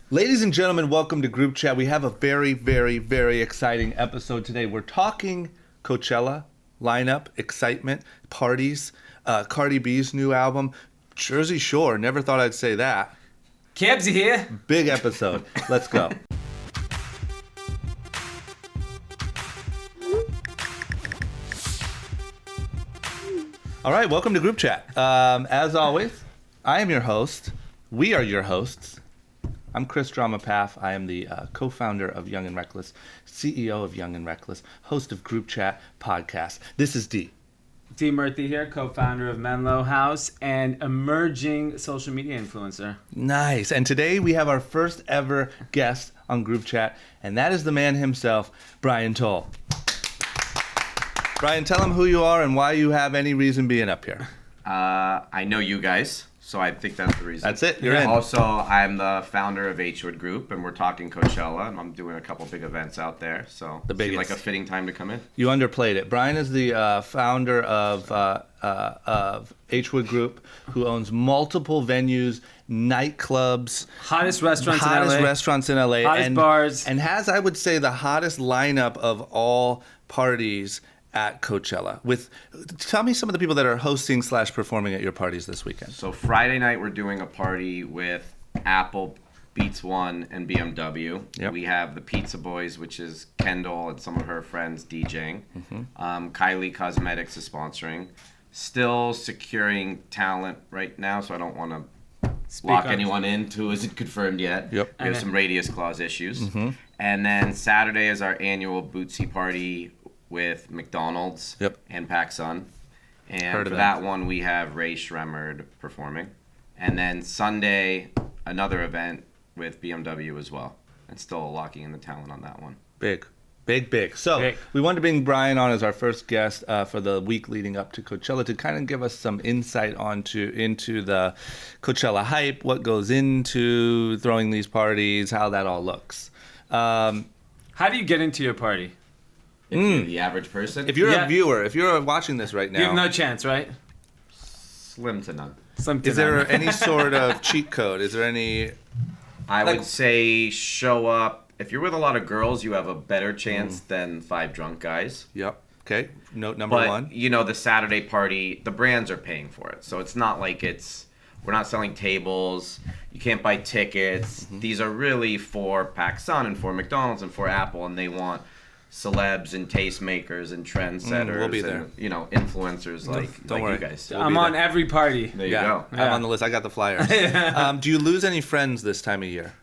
Ladies and gentlemen, welcome to Group Chat. We have a very, very, very exciting episode today. We're talking Coachella, lineup, excitement, parties, Cardi B's new album, Jersey Shore. Never thought I'd say that. Cabsy here. Big episode. Let's go. All right, welcome to Group Chat. As always, I am your host. We are your hosts. I'm Chris Drama Pfaff. I am the co-founder of Young and Reckless, CEO of Young and Reckless, host of Group Chat podcast. This is Dee. Dee Murthy here, co-founder of Menlo House and emerging social media influencer. Nice. And today we have our first ever guest on Group Chat, and that is the man himself, Brian Toll. Brian, tell him who you are and why you have any reason being up here. I know you guys, so I think that's the reason. That's it. You're in. Also, I'm the founder of H-Wood Group, and we're talking Coachella, and I'm doing a couple big events out there. So The biggest. seemed like a fitting time to come in. You underplayed it. Brian is the founder of H-Wood Group, who owns multiple venues, nightclubs, Hottest restaurants in LA. Hottest bars. And has, I would say, the hottest lineup of all parties at Coachella. Tell me some of the people that are hosting / performing at your parties this weekend. So Friday night, we're doing a party with Apple, Beats One, and BMW. Yep. We have the Pizza Boys, which is Kendall and some of her friends DJing. Kylie Cosmetics is sponsoring. Still securing talent right now, so I don't want to lock anyone in who isn't confirmed yet. Yep. We have some radius clause issues. And then Saturday is our annual Bootsy party with McDonald's and PacSun. And for that one, we have Ray Shremmerd performing. And then Sunday, another event with BMW as well. And still locking in the talent on that one. Big. So we wanted to bring Brian on as our first guest for the week leading up to Coachella to kind of give us some insight into the Coachella hype, what goes into throwing these parties, how that all looks. How do you get into your party? If you're the average person? If you're a viewer, if you're watching this right now, You have no chance, right? Slim to none. Is there any sort of cheat code? Is there any... I would say show up. If you're with a lot of girls, you have a better chance than 5 drunk guys. Yep. Okay. Note number one. But, you know, the Saturday party, the brands are paying for it. So it's not like we're not selling tables. You can't buy tickets. These are really for PacSun and for McDonald's and for Apple, and they want celebs and tastemakers and trendsetters we'll be there. and, you know, influencers Don't worry. you guys. I'm on every party. There you go. I'm on the list. I got the flyers. Do you lose any friends this time of year?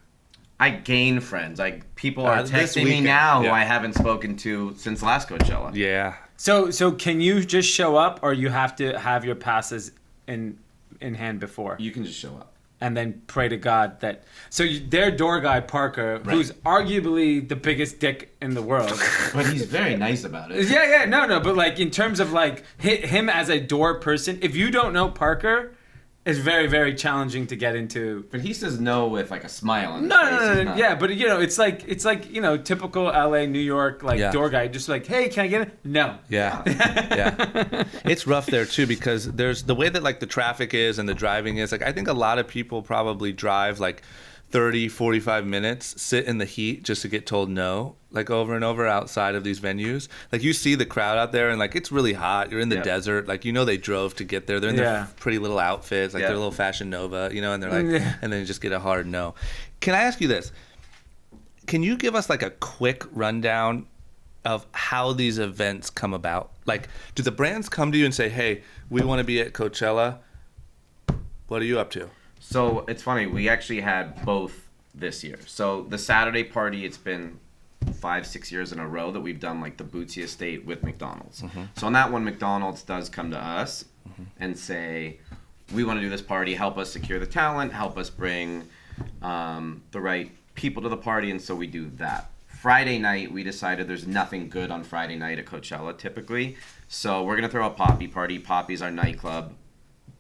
I gain friends. People are this texting me weekend, now who I haven't spoken to since last Coachella. Yeah. So can you just show up, or you have to have your passes in hand before? You can just show up. And then pray to God that... So their door guy, Parker, who's arguably the biggest dick in the world. But he's very nice about it. Yeah, no. But like in terms of like him as a door person, if you don't know Parker, it's very, very challenging to get into. But he says no with like a smile on his No. face. Yeah, but you know, it's like you know, typical LA, New York door guy, just like, hey, can I get it? No. Yeah. It's rough there too because there's the way that like the traffic is and the driving is. Like I think a lot of people probably drive like 30, 45 minutes, sit in the heat just to get told no, like over and over outside of these venues. Like you see the crowd out there and like it's really hot. You're in the desert. Like, you know, they drove to get there. They're in their pretty little outfits, like their little Fashion Nova, you know, and they're like, and then you just get a hard no. Can I ask you this? Can you give us like a quick rundown of how these events come about? Like, do the brands come to you and say, hey, we want to be at Coachella? What are you up to? So it's funny, we actually had both this year. So the Saturday party, it's been 5-6 years in a row that we've done like the Bootsy Estate with McDonald's. So on that one, McDonald's does come to us and say, we want to do this party, help us secure the talent, help us bring the right people to the party, and so we do that. Friday night, we decided there's nothing good on Friday night at Coachella typically, so we're going to throw a Poppy party. Poppy's our nightclub.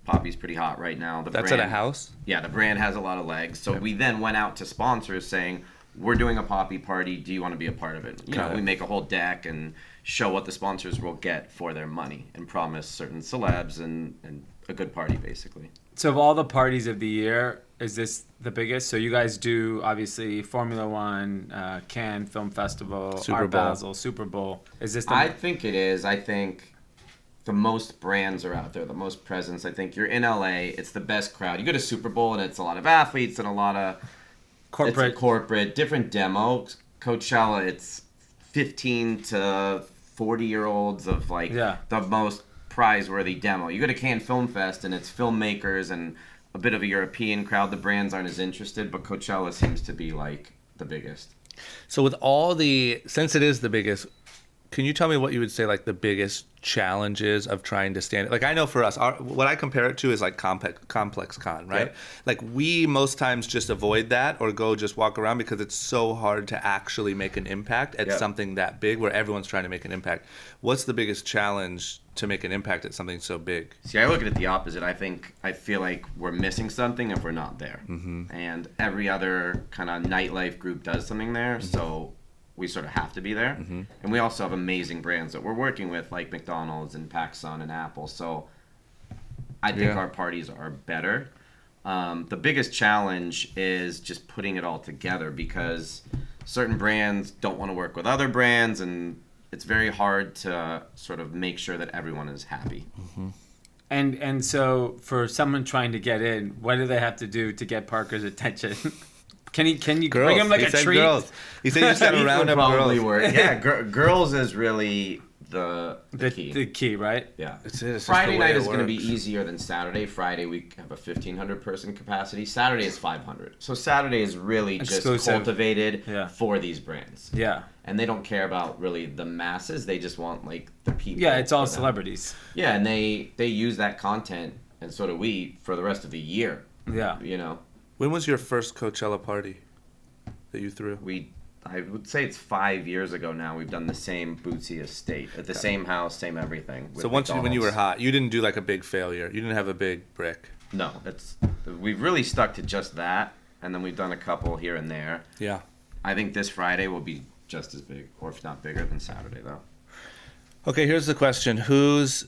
Poppy's pretty hot right now. That's at a house? Yeah, the brand has a lot of legs. So we then went out to sponsors saying, we're doing a Poppy party. Do you want to be a part of it? You know, we make a whole deck and show what the sponsors will get for their money and promise certain celebs and a good party, basically. So of all the parties of the year, is this the biggest? So you guys do obviously Formula One, Cannes Film Festival, Super Art Bowl. Basel, Super Bowl. Is this the I think it is. I think the most brands are out there, the most presence. I think you're in LA. It's the best crowd. You go to Super Bowl and it's a lot of athletes and a lot of corporate, different demos. Coachella, it's 15 to 40-year-olds of like the most prize-worthy demo. You go to Cannes Film Fest and it's filmmakers and a bit of a European crowd. The brands aren't as interested, but Coachella seems to be like the biggest. So with since it is the biggest, can you tell me what you would say like the biggest challenges of trying to stand? Like I know for us, what I compare it to is like Complex Con, right? Yep. Like we most times just avoid that or go just walk around because it's so hard to actually make an impact at something that big where everyone's trying to make an impact. What's the biggest challenge to make an impact at something so big? See, I look at it the opposite. I feel like we're missing something if we're not there. Mm-hmm. And every other kind of nightlife group does something there, so we sort of have to be there. Mm-hmm. And we also have amazing brands that we're working with, like McDonald's and PacSun and Apple. So I think our parties are better. The biggest challenge is just putting it all together because certain brands don't want to work with other brands, and it's very hard to sort of make sure that everyone is happy. Mm-hmm. And so for someone trying to get in, what do they have to do to get Parker's attention? Can you girls. bring him like he a said treat? Girls. He said you just got to round up Probably girls. work. Yeah, girls is really the key. The key, right? Yeah. It's just Friday the way night it is going to be works. easier than Saturday. Friday we have a 1,500 person capacity. Saturday is 500. So Saturday is really Exclusive. just cultivated Yeah. for these brands. Yeah. And they don't care about really the masses. They just want like the people. Yeah, it's all for them. celebrities. Yeah, and they use that content, and so do we, for the rest of the year. Yeah. You know, When was your first Coachella party that you threw? I would say it's 5 years ago now. We've done the same Bootsy estate at the same house, same everything. So when you were hot, you didn't do like a big failure. You didn't have a big brick. No, we've really stuck to just that, and then we've done a couple here and there. Yeah. I think this Friday will be just as big, or if not bigger than Saturday, though. Okay, here's the question. Who's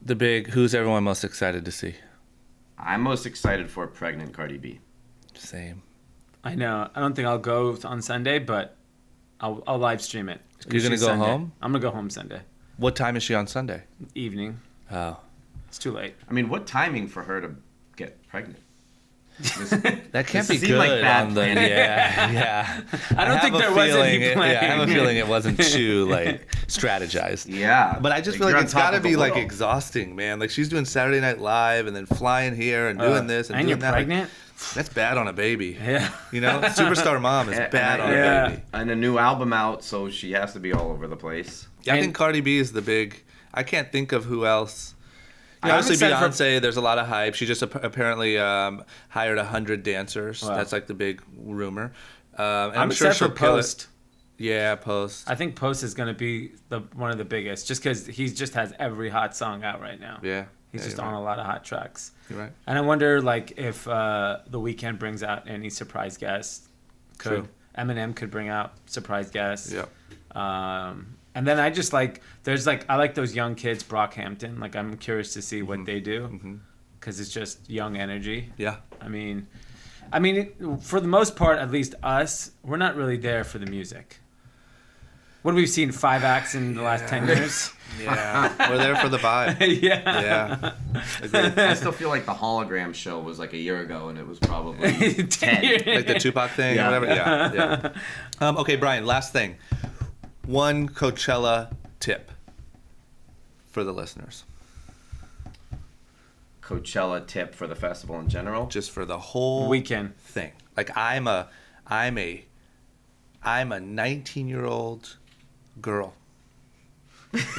everyone most excited to see? I'm most excited for Pregnant Cardi B. Same. I know. I don't think I'll go on Sunday, but I'll live stream it. You're going to go home? I'm going to go home Sunday. What time is she on Sunday? Evening. Oh. It's too late. I mean, what timing for her to get pregnant? That can't This be seemed good. like bad planning. Yeah. I don't think there was any plan. I have a feeling it wasn't too like strategized. Yeah. But I just feel you're like on it's top got to of the be like world. exhausting, man. Like she's doing Saturday Night Live and then flying here and doing this and and doing you're that. Like, pregnant? that's bad on a baby. Yeah. You know, superstar mom is bad on Yeah. a baby. And a new album out, so she has to be all over the place. Yeah, I And- think Cardi B is the big. I can't think of who else. I'm Obviously, excited Beyonce. There's a lot of hype. She just apparently hired 100 dancers. Wow. That's like the big rumor. And I'm sure excited she'll for kill it. Post. Yeah, Post. I think Post is going to be one of the biggest, just because he just has every hot song out right now. Yeah, He's just you're on right. a lot of hot tracks. You're right. And I wonder, like, if The Weeknd brings out any surprise guests. True. Eminem could bring out surprise guests. Yeah. And then I just like, I like those young kids, Brockhampton. Like, I'm curious to see what they do, because it's just young energy. Yeah. I mean, for the most part, at least us, we're not really there for the music. What have we seen? 5 acts in the last 10 years? Yeah. We're there for the vibe. Yeah. Yeah. Agreed. I still feel like the hologram show was like a year ago, and it was probably 10. Like the Tupac thing Yeah. or whatever. Yeah. Okay, Brian, last thing. One Coachella tip for the listeners. Coachella tip for the festival in general. Just for the whole Weekend. thing. Like I'm a 19-year-old girl.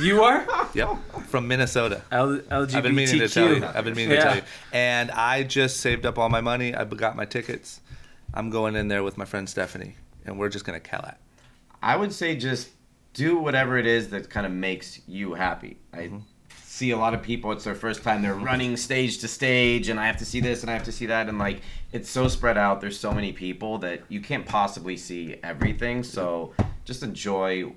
You are? Yep. From Minnesota. LGBTQ. I've been meaning to tell you. And I just saved up all my money. I got my tickets. I'm going in there with my friend Stephanie, and we're just going to kill it. I would say just do whatever it is that kind of makes you happy. I see a lot of people, it's their first time, they're running stage to stage, and I have to see this and I have to see that, and like it's so spread out, there's so many people that you can't possibly see everything, so just enjoy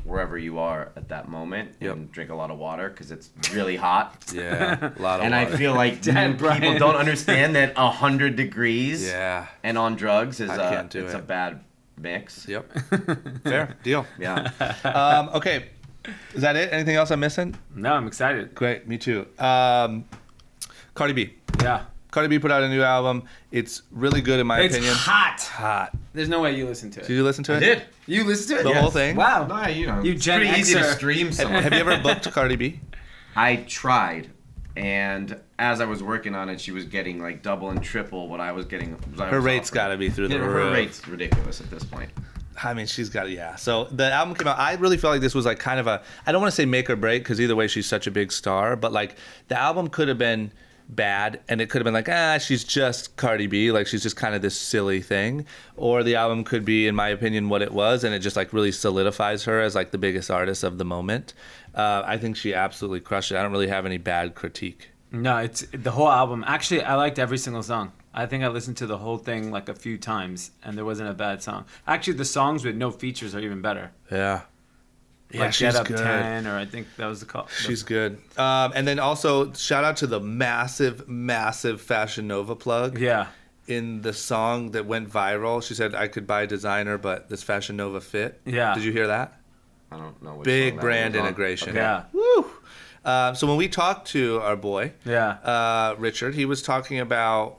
wherever you are at that moment Yep. and drink a lot of water because it's really hot. Yeah, a lot of And water. I feel like Damn, people Brian. don't understand that 100 degrees Yeah. and on drugs is I can't do it's it. a bad mix. Yep. Fair deal. Yeah. Okay. Is that it? Anything else I'm missing? No, I'm excited. Great. Me too. Cardi B. Yeah. Cardi B put out a new album. It's really good in my It's opinion. hot. Hot. There's no way you listen to it. Did you listen to it? I did. You listen to it? The whole thing? Wow. No, you know, You it's Gen pretty easy to Xer. stream something. Have you ever booked Cardi B? I tried, and as I was working on it, she was getting like double and triple what I was getting. What I Her was rate's offering. got to be through the Yeah, roof. her rate's ridiculous at this point. I mean, she's got yeah. So the album came out. I really felt like this was like kind of a. I don't want to say make or break because either way she's such a big star. But like the album could have been bad and it could have been like she's just Cardi B, like she's just kind of this silly thing. Or the album could be, in my opinion, what it was, and it just like really solidifies her as like the biggest artist of the moment. I think she absolutely crushed it. I don't really have any bad critique. No, it's the whole album. Actually, I liked every single song. I think I listened to the whole thing like a few times, and there wasn't a bad song. Actually, the songs with no features are even better. Yeah. Yeah, Like she's Get Up good. 10, or I think that was the call. She's good. And then also shout out to the massive Fashion Nova plug. Yeah. In the song that went viral, she said, I could buy designer, but this Fashion Nova fit. Yeah. Did you hear that? I don't know. Which Big song that brand was on. integration. Okay. Yeah. Woo! So when we talked to our boy, Yeah. Richard, he was talking about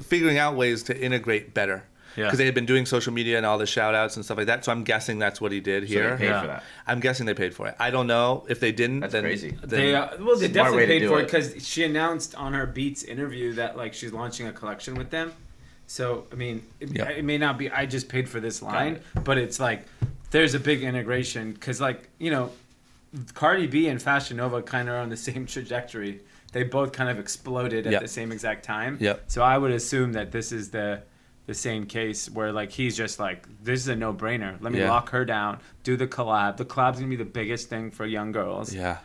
figuring out ways to integrate better. Yeah. Because they had been doing social media and all the shout outs and stuff like that. So I'm guessing that's what he did So here. they paid Yeah. for that. I'm guessing they paid for it. I don't know. If they didn't, That's then crazy. They then well, they Smart definitely way to paid do for it it. because she announced on her Beats interview that like she's launching a collection with them. So I mean, Yep. it may not be I just paid for this line, it. but it's like there's a big integration because like Cardi B and Fashion Nova kind of are on the same trajectory. They both kind of exploded at Yep. the same exact time. Yep. So I would assume that this is the same case where like he's just like this is a no-brainer. Let me Yeah. lock her down, do the collab. The collab's gonna be the biggest thing for young girls. yeah.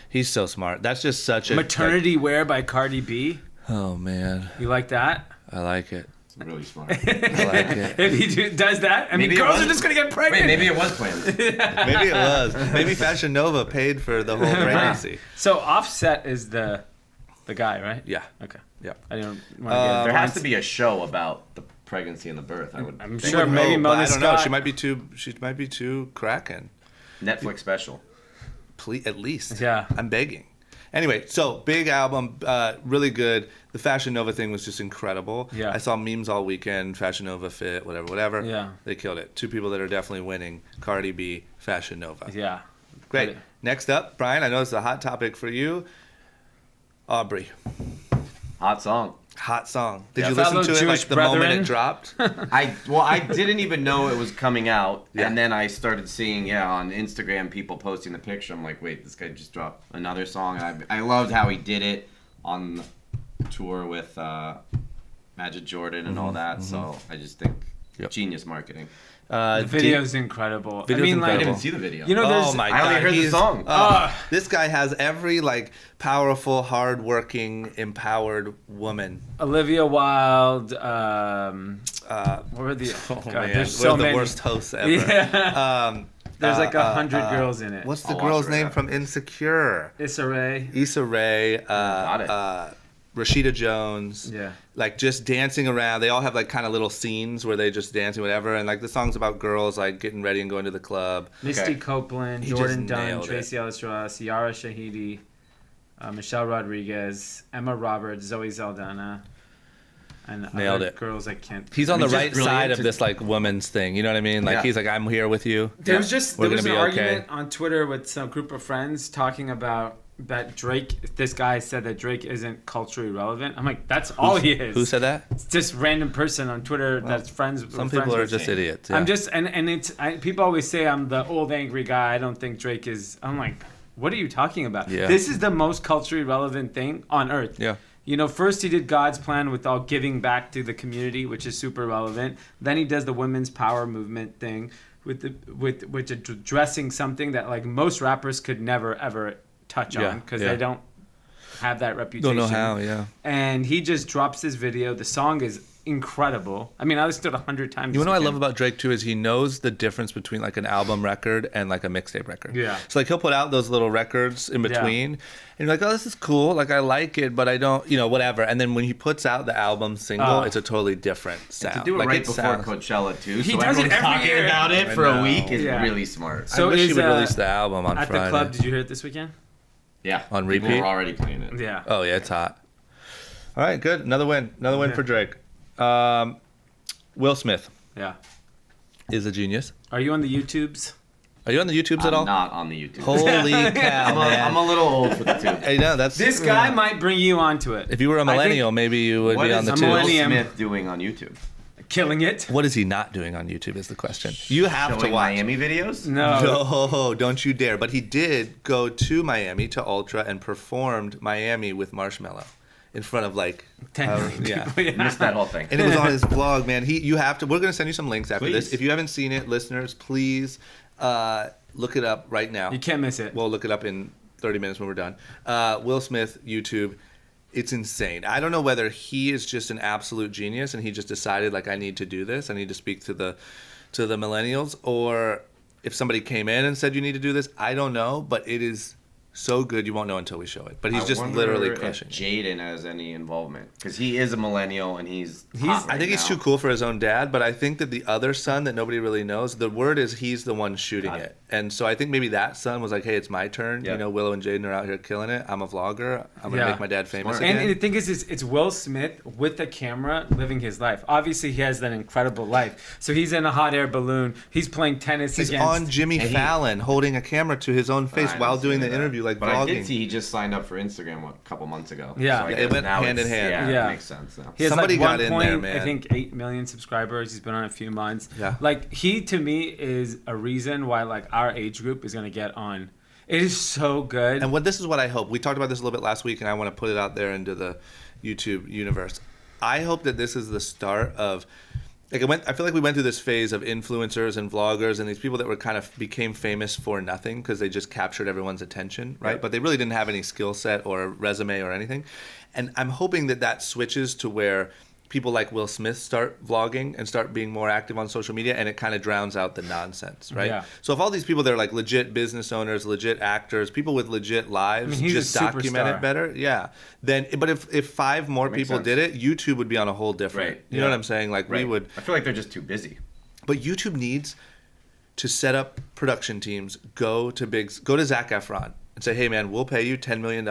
He's so smart. That's just such a Maternity Wear by Cardi B. oh man, You like that? I like it. It's really smart. I like it. If he does that, I mean, Maybe it girls was- are just gonna get pregnant. Wait, maybe it was planned. Maybe it was. Maybe Fashion Nova paid for the whole pregnancy. So Offset is the guy, right? Yeah. Okay. Yeah. I didn't want to There has to be a show about the pregnancy and the birth. I would. I'm think. sure maybe but Mona I don't know. Scott. She might be too cracking. Netflix special. Please, at least. Yeah. I'm begging. Anyway, so big album, really good. The Fashion Nova thing was just incredible. Yeah. I saw memes all weekend. Fashion Nova fit, whatever. Yeah. They killed it. Two people that are definitely winning: Cardi B, Fashion Nova. Yeah. Great. Next up, Brian. I know it's a hot topic for you. Aubrey, Hot song. hot song. Did Yeah. you listen Fellow to it Jewish like the moment brethren. it dropped? I didn't even know it was coming out, Yeah. and then I started seeing on Instagram people posting the picture. I'm like, wait, this guy just dropped another song. And I loved how he did it on tour with Magic Jordan and all that. So I just think Yep. genius marketing. The video's incredible. Video's I mean, I incredible. like, didn't see the video. you know, there's Oh my I only God, heard the he's- song. This guy has every like powerful, hardworking, empowered woman. Olivia Wilde. What were the? Oh God, man, there's so we're the many. worst hosts ever. Yeah. There's like 100 girls in it. What's the I'll watch girl's it right name after. from Insecure? Issa Rae. Issa Rae, Got it. Rashida Jones. Yeah. Like just dancing around. They all have like kind of little scenes where they just dancing, whatever. And like the song's about girls like getting ready and going to the club. Misty Okay. Copeland, He Jordan just Dunn, nailed Tracy Ellis Ross, Yara Shahidi, Michelle Rodriguez, Emma Roberts, Zoe Saldana, and Nailed other it. girls I can't. He's on I mean, the just right brilliant side of to- this like woman's thing. You know what I mean? Like Yeah. he's like, I'm here with you. There was just We're there was an gonna be okay. argument on Twitter with some group of friends talking about that Drake. This guy said that Drake isn't culturally relevant. I'm like, that's all he is. Who said that? It's just random person on Twitter that's friends. Some friends people are with. just idiots. I'm yeah. just and it's people always say I'm the old angry guy. I don't think Drake is. I'm like, what are you talking about? Yeah. This is the most culturally relevant thing on earth. Yeah. You know, first he did God's Plan with all giving back to the community, which is super relevant. Then he does the women's power movement thing with addressing something that like most rappers could never ever touch Yeah, on because yeah. they don't have that reputation. Don't know how. Yeah. And he just drops this video. The song is incredible. I mean, I listened to it 100 times. You know what I love about Drake too is he knows the difference between like an album record and like a mixtape record. Yeah. So like he'll put out those little records in between, and you're like, oh, this is cool. Like I like it, but I don't, whatever. And then when he puts out the album single, it's a totally different sound. To do it like, right before Coachella too, He so does it everyone's every talking year. about it for a week is Yeah. really smart. So I wish he is, would release the album on at Friday. the club, did you hear it this weekend? Yeah, On people repeat? were already playing it. Yeah. Oh yeah, it's hot. All right, good. Another win for Drake. Will Smith Yeah. is a genius. Are you on the YouTubes? Are you on the YouTubes at all? I'm not on the YouTube. Holy cow, man. I'm a little old for the tube. Hey, no, that's This guy might bring you onto it. If you were a millennial, maybe you would What be is on the a tubes. Will millennium? Smith doing on YouTube? Killing it. What is he not doing on YouTube is the question. You have to Showing watch. Miami videos? No. No, don't you dare. But he did go to Miami, to Ultra, and performed Miami with Marshmello in front of like 10 million yeah. people, yeah. Missed that whole thing. And it was on his vlog, man. You have to. We're gonna send you some links after this. Please. If you haven't seen it, listeners, please look it up right now. You can't miss it. We'll look it up in 30 minutes when we're done. Will Smith YouTube. It's insane. I don't know whether he is just an absolute genius and he just decided like I need to do this. I need to speak to the millennials, or if somebody came in and said you need to do this. I don't know, but it is so good you won't know until we show it. But he's just literally crushing. If Jaden has any involvement, because he is a millennial and he's hot right I think he's now. too cool for his own dad, but I think that the other son that nobody really knows, the word is he's the one shooting Got it. it. And so I think maybe that son was like, hey, it's my turn. Yep. Willow and Jaden are out here killing it. I'm a vlogger. I'm going to Yeah. make my dad famous Smart. again. And the thing is, it's Will Smith with the camera living his life. Obviously, he has that incredible life. So he's in a hot air balloon. He's playing tennis He's against... on Jimmy and he- Fallon holding a camera to his own face I while didn't doing see the that. interview, like But vlogging. I did see he just signed up for Instagram a couple months ago. Yeah. So I Yeah, it guess went now hand in it's- hand. Yeah. It makes sense now. He has Somebody like got 1 in point, there, man. I think 8 million subscribers. He's been on a few months. Yeah. Like he to me is a reason why like our age group is gonna get on. It is so good. And this is what I hope. We talked about this a little bit last week, and I want to put it out there into the YouTube universe. I hope that this is the start of, like, I feel like we went through this phase of influencers and vloggers and these people that were kind of became famous for nothing because they just captured everyone's attention, right? Yep. But they really didn't have any skill set or a resume or anything. And I'm hoping that switches to where people like Will Smith start vlogging and start being more active on social media, and it kind of drowns out the nonsense, right? Yeah. So if all these people, they're like legit business owners, legit actors, people with legit lives, he's just a document superstar. it better, yeah. But if 5 more Makes people sense. did it, YouTube would be on a whole different. Right. You know Yeah. what I'm saying? Like we Right. would. I feel like they're just too busy. But YouTube needs to set up production teams. Go to Zac Efron and say, hey man, we'll pay you $10 million.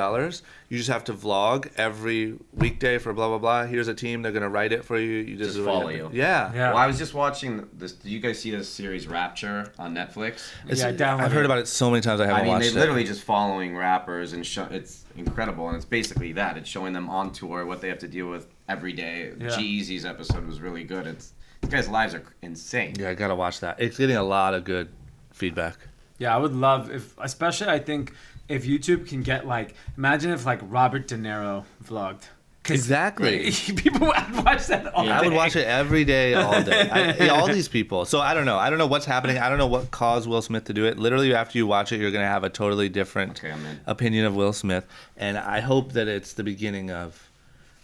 You just have to vlog every weekday for blah blah blah. Here's a team. They're gonna write it for you. You Just do follow it. you. Yeah. Yeah. Well, I was just watching this. Did you guys see this series Rapture on Netflix? Yeah, download I've heard it. about it so many times. I haven't I mean, watched they it. literally just following rappers and it's incredible, and it's basically that. It's showing them on tour what they have to deal with every day. Yeah. G-Eazy's episode was really good. These guys' lives are insane. Yeah, I gotta watch that. It's getting a lot of good feedback. Yeah, I would love especially I think if YouTube can get like, imagine if like Robert De Niro vlogged. 'Cause Exactly. People would watch that all I would day. watch it every day, all day. All these people. So I don't know. I don't know what's happening. I don't know what caused Will Smith to do it. Literally, after you watch it, you're going to have a totally different Okay, I'm in. opinion of Will Smith. And I hope that it's the beginning of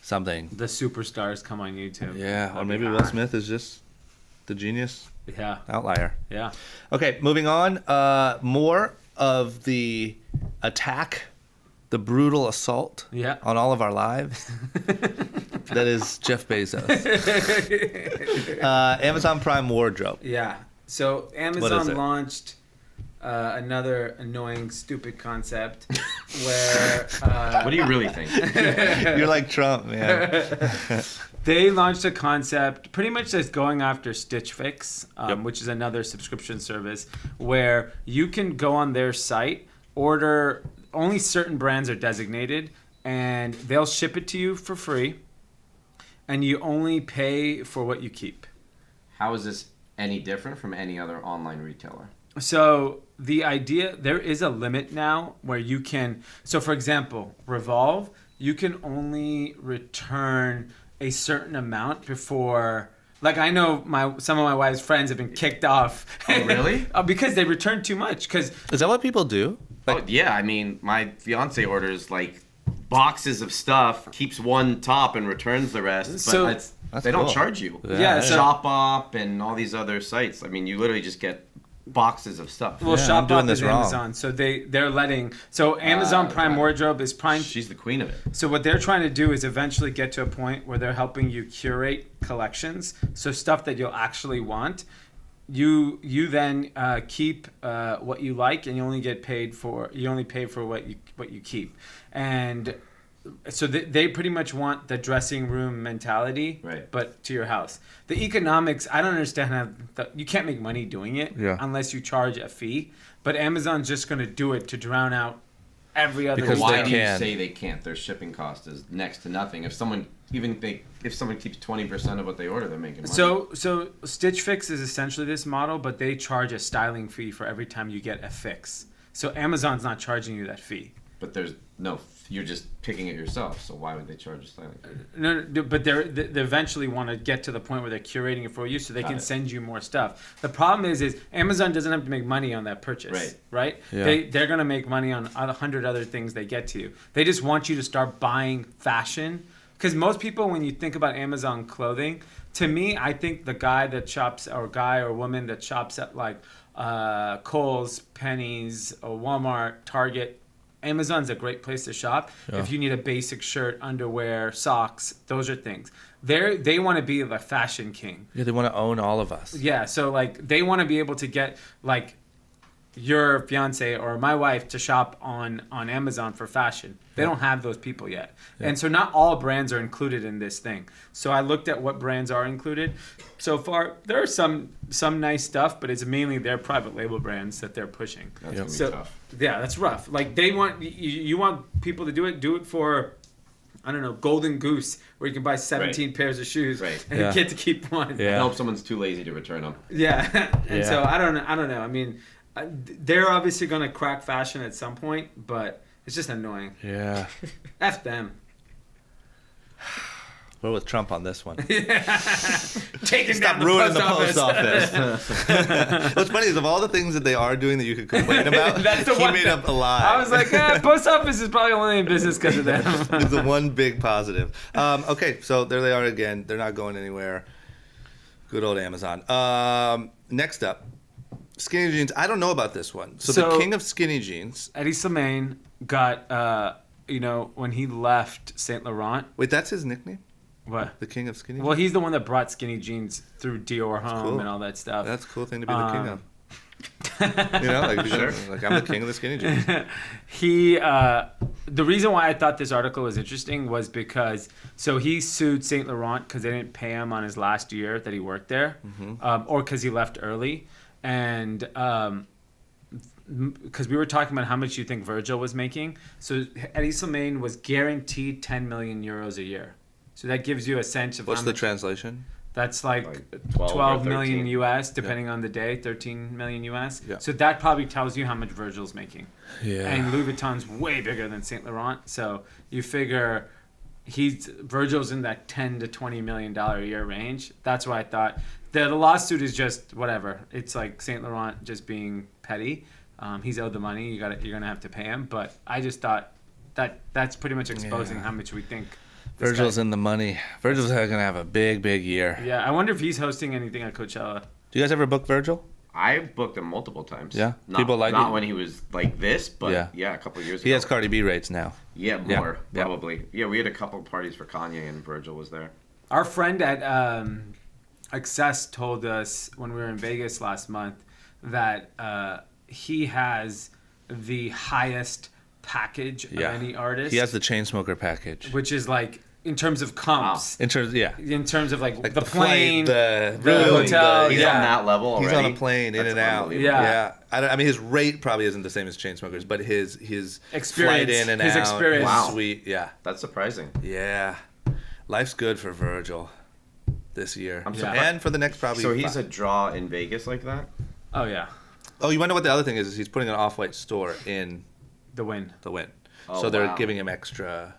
something. The superstars come on YouTube. Yeah. Or That'd maybe be Will hot. Smith is just the genius Yeah. outlier. Yeah. Okay, moving on. More of the attack, the brutal assault Yeah. on all of our lives. That is Jeff Bezos. Amazon Prime Wardrobe. Yeah. So What is Amazon it? launched another annoying, stupid concept where What do you really think? You're like Trump, man. they launched a concept pretty much that's going after Stitch Fix, Yep. which is another subscription service where you can go on their site, order only certain brands are designated, and they'll ship it to you for free, and you only pay for what you keep. How is this any different from any other online retailer? So the idea, there is a limit now where you can, so for example, Revolve, you can only return a certain amount before, like I know some of my wife's friends have been kicked off. Oh, really? Because they return too much. Because Is that what people do? Oh, yeah. I mean, my fiance orders like boxes of stuff, keeps one top and returns the rest. But So- it's They don't charge you. Yeah, so Shopbop and all these other sites. I mean, you literally just get boxes of stuff. well, Yeah, I'm doing Shopbop this is wrong. Amazon, so they're letting Amazon Prime Wardrobe is Prime. She's the queen of it. So what they're trying to do is eventually get to a point where they're helping you curate collections, so stuff that you'll actually want. You then keep what you like, and you only pay for what you keep, and so they pretty much want the dressing room mentality, Right. but to your house. The economics, I don't understand how you can't make money doing it unless you charge a fee. But Amazon's just going to do it to drown out every other. Because Why they do you can. say they can't? Their shipping cost is next to nothing. If someone keeps 20% of what they order, they're making money. So Stitch Fix is essentially this model, but they charge a styling fee for every time you get a fix. So Amazon's not charging you that fee. But you're just picking it yourself. So why would they charge a styling fee? No, but they eventually want to get to the point where they're curating it for you, so they can send you more stuff. The problem is Amazon doesn't have to make money on that purchase, right? Yeah. They're gonna make money on 100 other things they get to you. They just want you to start buying fashion, because most people, when you think about Amazon clothing, to me, I think the guy or woman that shops at like Kohl's, Penny's, or Walmart, Target. Amazon's a great place to shop if you need a basic shirt, underwear, socks. Those are things. They want to be the fashion king. Yeah, they want to own all of us. Yeah, so like they want to be able to get like your fiance or my wife to shop on Amazon for fashion. They don't have those people yet. And so not all brands are included in this thing. So I looked at what brands are included. So far, there are some nice stuff, but it's mainly their private label brands that they're pushing. That's going to be tough. Yeah, that's rough. Like they want you want people to do it for, I don't know, Golden Goose, where you can buy 17 pairs of shoes and you get to keep one. I hope someone's too lazy to return them. Yeah. And so I don't know. I mean, they're obviously going to crack fashion at some point, but it's just annoying. Yeah. F them. We're with Trump on this one. Taking Stop down the ruining post the office. post office. What's funny is of all the things that they are doing that you could complain about, That's the he one made thing. up a lie. I was like, post office is probably only in business because of them. It's the one big positive. Okay, so there they are again. They're not going anywhere. Good old Amazon. Next up, skinny jeans. I don't know about this one. So the king of skinny jeans. Eddie Slimane got, when he left Saint Laurent. Wait, that's his nickname? What? The king of skinny jeans? Well, he's the one that brought skinny jeans through Dior home and all that stuff. That's a cool thing to be the king of. Like I'm the king of the skinny jeans. The reason why I thought this article was interesting was because he sued Saint Laurent because they didn't pay him on his last year that he worked there, or because he left early, and because we were talking about how much you think Virgil was making. So Eddie Slimane was guaranteed 10 million euros a year. So that gives you a sense of What's how the much. Translation? That's like 12 12 or million 13. US, depending on the day, 13 million US. Yeah. So that probably tells you how much Virgil's making. Yeah. And Louis Vuitton's way bigger than Saint Laurent. So you figure Virgil's in that 10 to 20 million dollar a year range. That's why I thought the lawsuit is just whatever. It's like Saint Laurent just being petty. He's owed the money. You're gonna have to pay him. But I just thought that's pretty much exposing how much we think. Virgil's in the money. Virgil's going to have a big year. Yeah, I wonder if he's hosting anything at Coachella. Do you guys ever book Virgil? I booked him multiple times. Yeah? People like not it? when he was like this, but a couple of years ago. He has Cardi B rates now. Yeah, more Yeah. probably. Yeah, we had a couple of parties for Kanye, and Virgil was there. Our friend at Access told us when we were in Vegas last month that he has the highest package of any artist. He has the Chainsmoker package. Which is like, in terms of comps. In terms of like the plane, flight, the hotel. He's on that level already. He's on a plane, in and out. Yeah. I mean, his rate probably isn't the same as Chainsmokers, but his experience, flight in and his out, experience. wow. Sweet. Yeah. That's surprising. Yeah. Life's good for Virgil this year. I'm surprised. And for the next probably So he's a draw in Vegas like that? Oh, yeah. Oh, you want to know what the other thing is he's putting an Off-White store in The Win. Oh, so they're wow. giving him extra.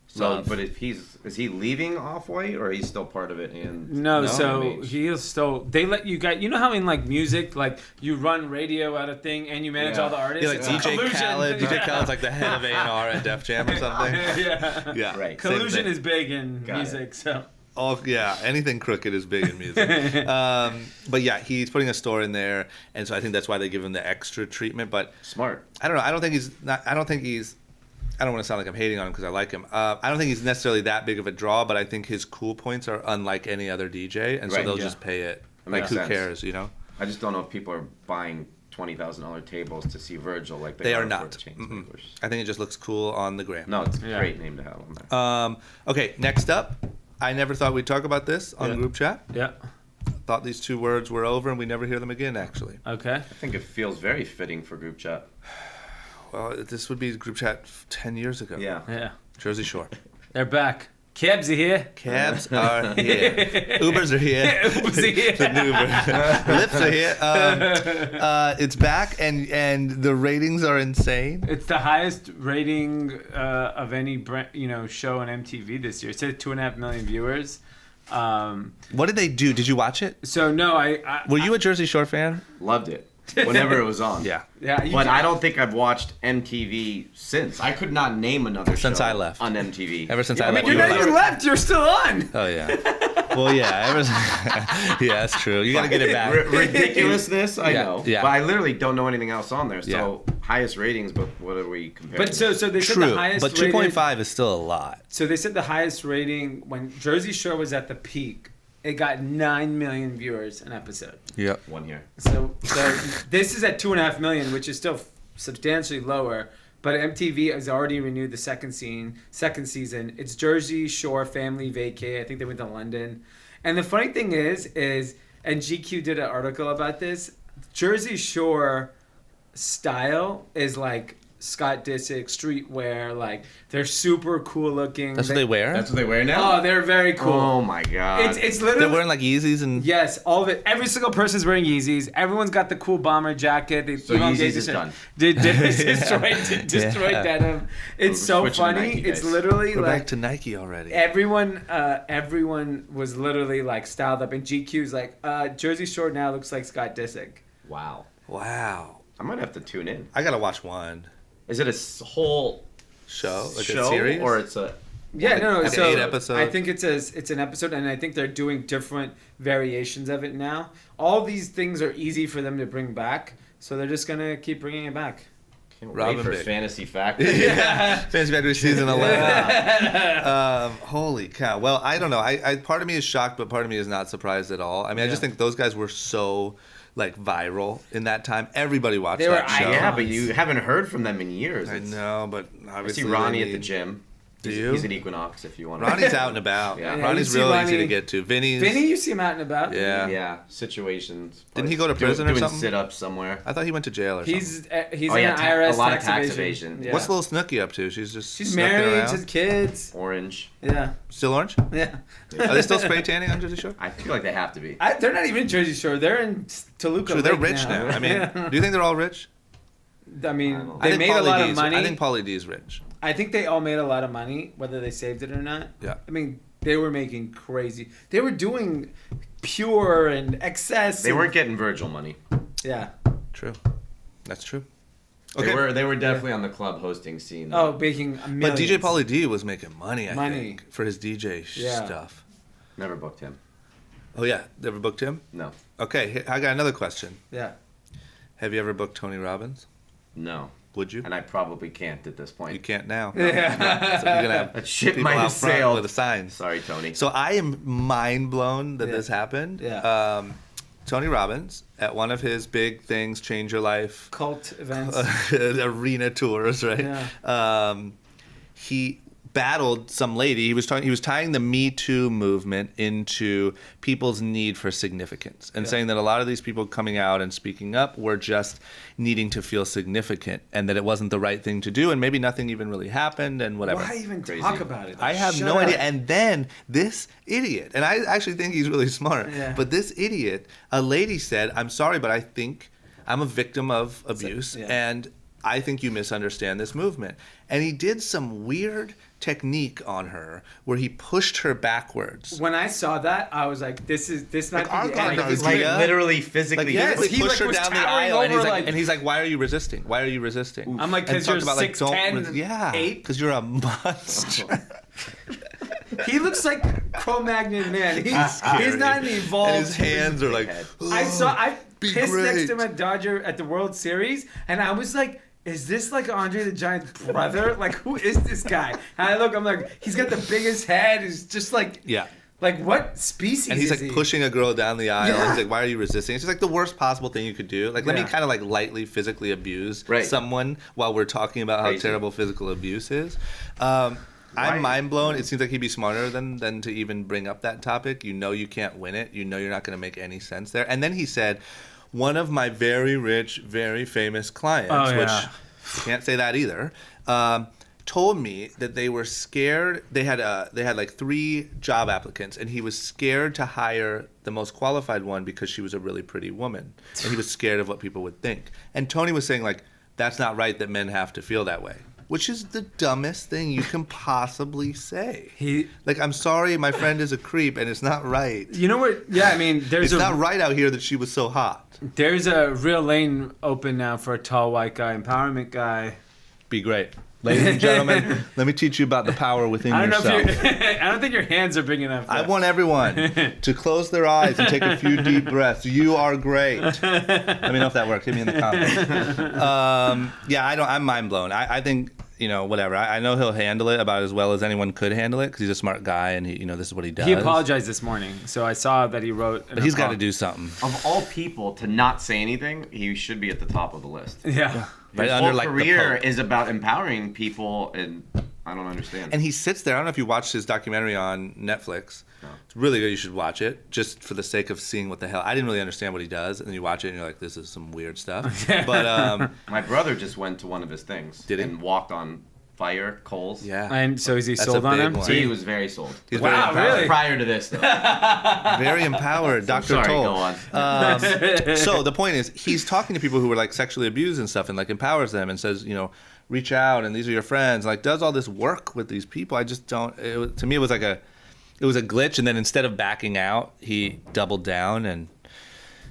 So, but if is he leaving Off-White or he's still part of it? No, so he is still. They let you guys. You know how in like music, like you run radio at a thing and you manage all the artists. Yeah, like It's DJ collusion. Khaled. DJ Khaled's like the head of A&R at Def Jam or something. Yeah. Yeah. Right. Collusion Same thing. is big in Got music, so. anything crooked is big in music. But yeah, he's putting a store in there, and so I think that's why they give him the extra treatment. But Smart. I don't know. I don't want to sound like I'm hating on him because I like him. I don't think he's necessarily that big of a draw, but I think his cool points are unlike any other DJ, and so Right, they'll yeah. just pay it. That Like, makes who sense. cares, you know? I just don't know if people are buying $20,000 tables to see Virgil like They are for not. Chainsmokers. I think it just looks cool on the gram. No, it's a Yeah. great name to have on there. Okay, next up. I never thought we'd talk about this on Yeah. group chat. Yeah. Thought these two words were over and we never hear them again, actually. Okay. I think it feels very fitting for group chat. Well, this would be group chat 10 years ago. Yeah. Yeah. Jersey Shore. They're back. Cabs are here. Cabs are here. Ubers are here. Ubers are here. The new Uber. Lifts are here. It's back, and the ratings are insane. It's the highest rating of any show on MTV this year. It said 2.5 million viewers. What did they do? Did you watch it? So no, I Were you a Jersey Shore fan? Loved it. Whenever it was on. Yeah. But I don't think I've watched MTV since. I could not name another Since show I left. on MTV. Ever since I I mean, left. you're you were not even like- left. You're still on. Oh, yeah. Well, yeah. Yeah, that's true. You got to get it back. Ridiculousness, I Yeah, know. yeah. But I literally don't know anything else on there. So highest ratings, but what are we comparing? But so they said True. the highest. But rated- 2.5 is still a lot. So they said the highest rating when Jersey Shore was at the peak. It got 9 million viewers an episode. Yep. 1 year. So this is at 2.5 million, which is still substantially lower. But MTV has already renewed the second season. It's Jersey Shore Family Vacay. I think they went to London. And the funny thing is, and GQ did an article about this. Jersey Shore style is like Scott Disick, streetwear. Like they're super cool looking. That's what they wear? That's what they wear now? Oh, they're very cool. Oh my god. It's They're literally. wearing like Yeezys and... Yes, all of it. Every single person's wearing Yeezys. Everyone's got the cool bomber jacket. They So Yeezys is done. Destroyed Yeah. denim. It's We're so switching to funny. Nike, It's guys. literally We're like back to Nike already. everyone was literally like styled up, and GQ's like Jersey Shore now looks like Scott Disick. Wow. Wow. I might have to tune in. I got to watch one Is it a whole show. Like show a series? or it's a Yeah, no. Like So 8 episodes? I think it's an episode, and I think they're doing different variations of it now. All these things are easy for them to bring back, so they're just gonna keep bringing it back. can't Robin wait for Big. Fantasy Factory. Fantasy Factory season 11. Holy cow. Well, I don't know. I part of me is shocked, but part of me is not surprised at all. I mean, I just Yeah. think those guys were so like viral in that time. Everybody watched They were that show. Yeah, but you haven't heard from them in years. I It's- know, but I obviously see Ronnie they at the need- gym. Do He's, you? he's at Equinox if you want to. Ronnie's out and about. Yeah. Ronnie's you see real easy Ronnie- to get to. Vinny, you see him out and about. Yeah. Yeah, situations. Didn't he go to prison or doing something? sit-ups somewhere? I thought he went to jail or something. He's Oh, in yeah, an IRS a lot of tax tax evasion. evasion. Yeah. What's little Snooki up to? She's just She's snucking married, around? she has kids. Orange. Yeah, Still orange? yeah. Are they still spray tanning on Jersey Shore? I feel like they have to be. They're not even in Jersey Shore. They're in Toluca. True, they're Lake rich now. I mean, Yeah. do you think they're all rich? I mean, I don't know. I they think made a Pauly lot of D's- money. I think Pauly D's rich. I think they all made a lot of money, whether they saved it or not. Yeah. I mean, they were making crazy. They were doing pure and excess. They and- weren't getting Virgil money. Yeah. True. That's true. They were definitely on the club hosting scene. Oh, making millions. But DJ Pauly D was making money, I Money. think, for his DJ Yeah. stuff. Never booked him. Oh, yeah. Never booked him? No. Okay, I got another question. Yeah. Have you ever booked Tony Robbins? No. Would you? And I probably can't at this point. You can't now. Yeah. So you're gonna have That ship people might out have front sailed. with the signs. Sorry, Tony. So I am mind blown that Yeah. this happened. Yeah. Tony Robbins at one of his big things, Change Your Life Cult events. arena tours, right? Yeah. He battled some lady. He was tying the Me Too movement into people's need for significance and Yeah. saying that a lot of these people coming out and speaking up were just needing to feel significant and that it wasn't the right thing to do and maybe nothing even really happened and whatever. Why even Crazy. talk about it? I have Shut no up. idea. And then this idiot, and I actually think he's really smart, Yeah. but this idiot, a lady said, "I'm sorry, but I think I'm a victim of abuse, yeah. and I think you misunderstand this movement." And he did some weird technique on her where he pushed her backwards. When I saw that, I was like, "This might our be the God end of knows his like Yeah. career." literally Like physically. Yes, physically he, pushed like, her was down the towering aisle, and he's over, like, like- and he's like, "Why are you resisting? Why are you resisting?" I'm like, And 'cause you're talked about, like, 6'10", yeah, 8? because you're a monster. He looks like Cro-Magnon man. He's not an evolved. And his hands are like. I pissed great. next to him at Dodger at the World Series, and I was like, is this like Andre the Giant's brother? Like, who is this guy? And I look, I'm like, he's got the biggest head. He's just like, Yeah. like what species? And he's is like he? pushing a girl down the aisle. Yeah. He's like, why are you resisting? It's just like the worst possible thing you could do. Like, let me Yeah. kind of like lightly physically abuse Right. someone while we're talking about how Crazy. terrible physical abuse is. I'm mind blown. It seems like he'd be smarter than to even bring up that topic. You know you can't win it. You know you're not going to make any sense there. And then he said, one of my very rich, very famous clients, which can't say that either, told me that they were scared. They had like 3 job applicants, and he was scared to hire the most qualified one because she was a really pretty woman, and he was scared of what people would think. And Tony was saying like, that's not right that men have to feel that way. Which is the dumbest thing you can possibly say. Like, I'm sorry, my friend is a creep, and it's not right. You know what? Yeah, I mean, It's not right out here that she was so hot. There's a real lane open now for a tall white guy, empowerment guy. Be great. Ladies and gentlemen, let me teach you about the power within yourself. I don't think your hands are big enough. I want everyone to close their eyes and take a few deep breaths. You are great. Let me know if that worked. Hit me in the comments. Yeah, I'm mind blown. I think, whatever. I know he'll handle it about as well as anyone could handle it because he's a smart guy and this is what he does. He apologized this morning, so I saw that he wrote. But he's got to do something. Of all people to not say anything, he should be at the top of the list. Yeah. His Right under, whole like, the career Pope. is about empowering people, and I don't understand. And he sits there. I don't know if you watched his documentary on Netflix. No. It's really good. You should watch it just for the sake of seeing what the hell. I didn't really understand what he does, and then you watch it and you're like, this is some weird stuff. But my brother just went to one of his things. Did he? And walked on fire, coals. Yeah. And so is he That's sold a on big him? one. He was very sold. He's Wow, very really? Prior to this, though. Very empowered, Dr. Sorry, Toll. go on. So the point is, he's talking to people who were like sexually abused and stuff, and like empowers them and says, reach out and these are your friends. Like does all this work with these people. I just don't. To me, it was a glitch, and then instead of backing out, he doubled down and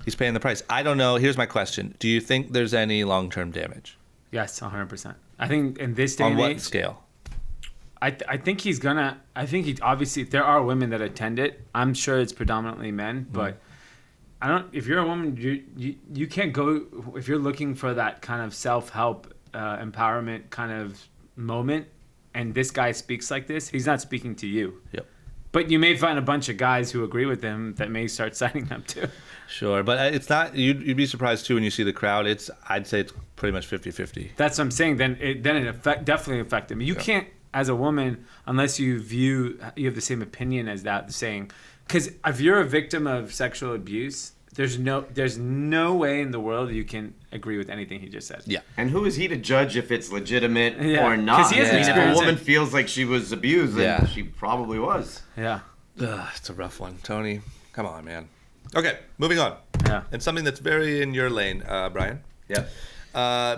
he's paying the price. I don't know. Here's my question: do you think there's any long-term damage? Yes, 100%. I think in this day On and what age, scale? I think he's gonna. I think he obviously, if there are women that attend it, I'm sure it's predominantly men. But I don't. If you're a woman, you can't go if you're looking for that kind of self-help, empowerment kind of moment. And this guy speaks like this. He's not speaking to you. Yep. But you may find a bunch of guys who agree with him that may start signing up too. Sure, but it's not. You'd be surprised too when you see the crowd. I'd say it's pretty much 50-50. That's what I'm saying. Then it definitely affect him. You can't, as a woman, unless you have the same opinion as that saying, because if you're a victim of sexual abuse, there's no way in the world you can agree with anything he just said. Yeah. And who is he to judge if it's legitimate Yeah, or not? 'cause he hasn't If a experienced woman it. feels like she was abused, then she probably was. Yeah. It's a rough one, Tony. Come on, man. Okay, moving on. Yeah. And something that's very in your lane, Brian. Yep.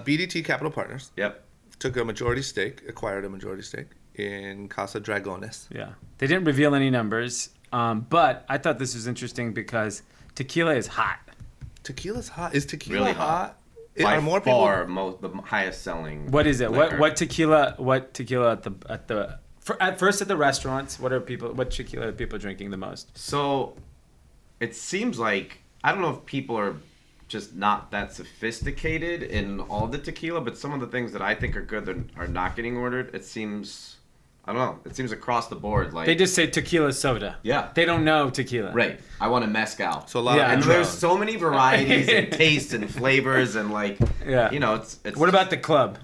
BDT Capital Partners Yep. acquired a majority stake in Casa Dragones. Yeah. They didn't reveal any numbers, but I thought this was interesting because tequila is hot. Tequila's hot. Is tequila Really hot? hot. Are more people? Far the highest selling. What is it? liquor. What tequila at first at the restaurants? What tequila are people drinking the most? So, it seems like I don't know if people are just not that sophisticated in all the tequila, but some of the things that I think are good that are not getting ordered. It seems, I don't know. It seems across the board like They just say tequila soda. Yeah. They don't know tequila. Right. I want a mezcal. So a lot Yeah, of And Patron. there's so many varieties and tastes and flavors and like Yeah. it's What about the club?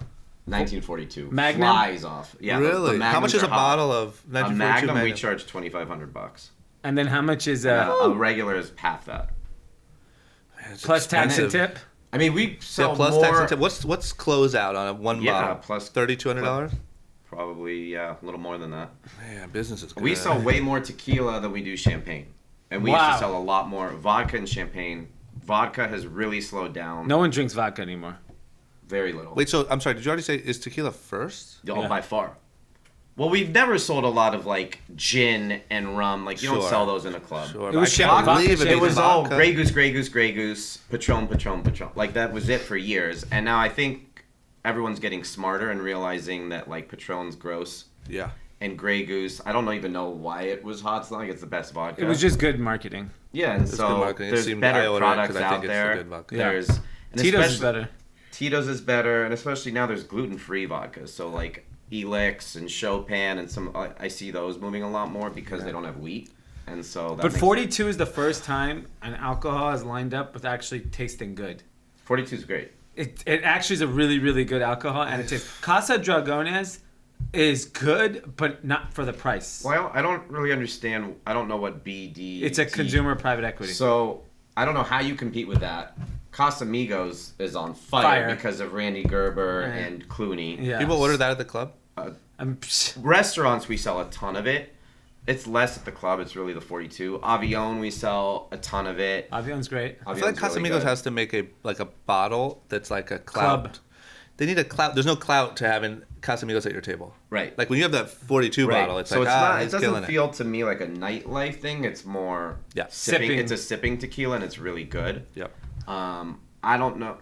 1942 Magnum? flies off. Yeah. Really? How much Magnums is a are hot. bottle of A 1942 Magnum? We Magnum? charge $2,500. And then how much is A regular is half that. Man, it's plus tax and expensive. tip? I mean, we sell Yeah, plus more. tax and tip. What's close out on a one Yeah, bottle? plus $3,200. Probably a little more than that. Man, business is good. We sell way more tequila than we do champagne, and we used Wow. to sell a lot more vodka and champagne. Vodka has really slowed down. No one drinks vodka anymore. Very little. Wait, so I'm sorry. Did you already say is tequila first? Oh, Yeah. by far. Well, we've never sold a lot of like gin and rum. Like you don't Sure. sell those in a club. Sure, It but was I can't vodka, believe vodka, It was all vodka. Grey Goose, Grey Goose, Grey Goose, Patron, Patron, Patron. Like that was it for years. And now I think everyone's getting smarter and realizing that like Patron's gross. Yeah. and Grey Goose. I don't even know why it was hot. It's not like it's the best vodka. It was just good marketing. Yeah, and It's good so marketing. It there's seemed- better I ordered it 'cause products I think out it's a there. good vodka. Yeah. There's and Tito's is especially- better. Tito's is better, and especially now there's gluten-free vodkas. So like Elix and Chopin and some I see those moving a lot more because they don't have wheat, and so. That But makes 42 is the first time an alcohol is lined up with actually tasting good. 42 is great. It actually is a really, really good alcohol, and it tastes. Casa Dragones is good, but not for the price. Well, I don't really understand. I don't know what BD. It's a consumer private equity. So I don't know how you compete with that. Casamigos is on fire, Fire. because of Randy Gerber Right. and Clooney. Yeah. People order that at the club? Restaurants, we sell a ton of it. It's less at the club. It's really the 42. Avion, we sell a ton of it. Avion's great. I feel like Avion's really Casamigos good. has to make a bottle that's like a clout. Club. They need a clout. There's no clout to having Casamigos at your table. Right. Like when you have that 42 Right. bottle, it's so like, it's not. It he's doesn't killing feel to me like a nightlife thing. It's more Yeah. sipping. Sipping. It's a sipping tequila, and it's really good. it. Yep. I don't know.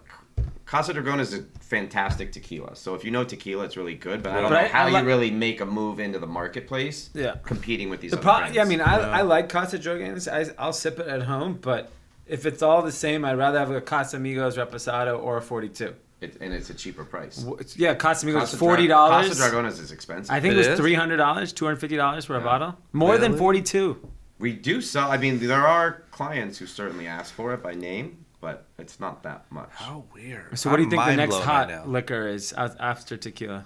Casa Dragon is a fantastic tequila. So if you know tequila, it's really good. But I don't But know how I you really make a move into the marketplace. Yeah. Competing with these. The other pro- brands. yeah, I mean, I like Casa Dragones. I'll sip it at home, but if it's all the same, I'd rather have a Casamigos Reposado or a 42. And it's a cheaper price. Yeah, Casamigos is Casa $40. Dragones is expensive. I think It it was is? $300, $250 for a Yeah. bottle. More than Really? 42. We do sell. I mean, there are clients who certainly ask for it by name, but it's not that much. How weird. So what do you I'm think the next mind-blown hot right now. liquor is after tequila?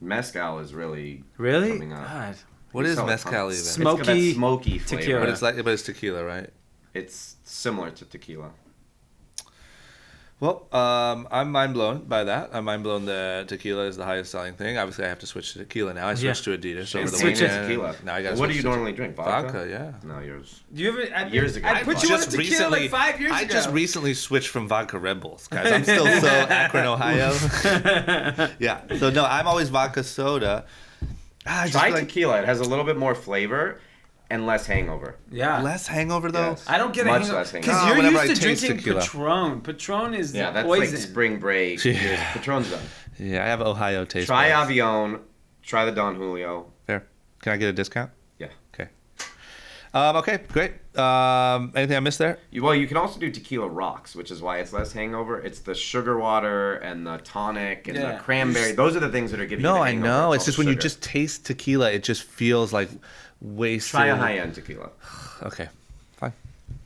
Mezcal is really Really? coming up. God. What We is sell a ton. mezcal even? It's got that Smoky smoky flavor. tequila. But it's tequila, right? It's similar to tequila. Well, I'm mind blown by that. I'm mind blown that tequila is the highest selling thing. Obviously, I have to switch to tequila now. I switched to Adidas over the Switch it. weekend. Tequila. Now I got. What do you normally drink? Vodka? Yeah. No, yours. Do you ever? Years ago. I put you on a tequila like 5 years ago. I just recently switched from vodka Red Bulls, guys. I'm still so Akron, Ohio. Yeah. So no, I'm always vodka soda. I just Try feel like tequila. It has a little bit more flavor and less hangover. Yeah. less hangover though. Yes. I don't get Much a hangover less hangover. because No, you're whenever I used to taste drinking tequila. Patron. Patron is Yeah, that's poison. like spring break. Yeah. Patron's done. Yeah, I have Ohio taste. Try buds. Avion. Try the Don Julio. Fair. Can I get a discount? Yeah. Okay. Okay, great. Anything I missed there? Well, you can also do tequila rocks, which is why it's less hangover. It's the sugar water and the tonic and Yeah. the cranberry. Those are the things that are giving you No, the I hangover. know. all It's the just when you sugar. just taste tequila, it just feels like wasted. Try a high-end tequila. Okay, fine,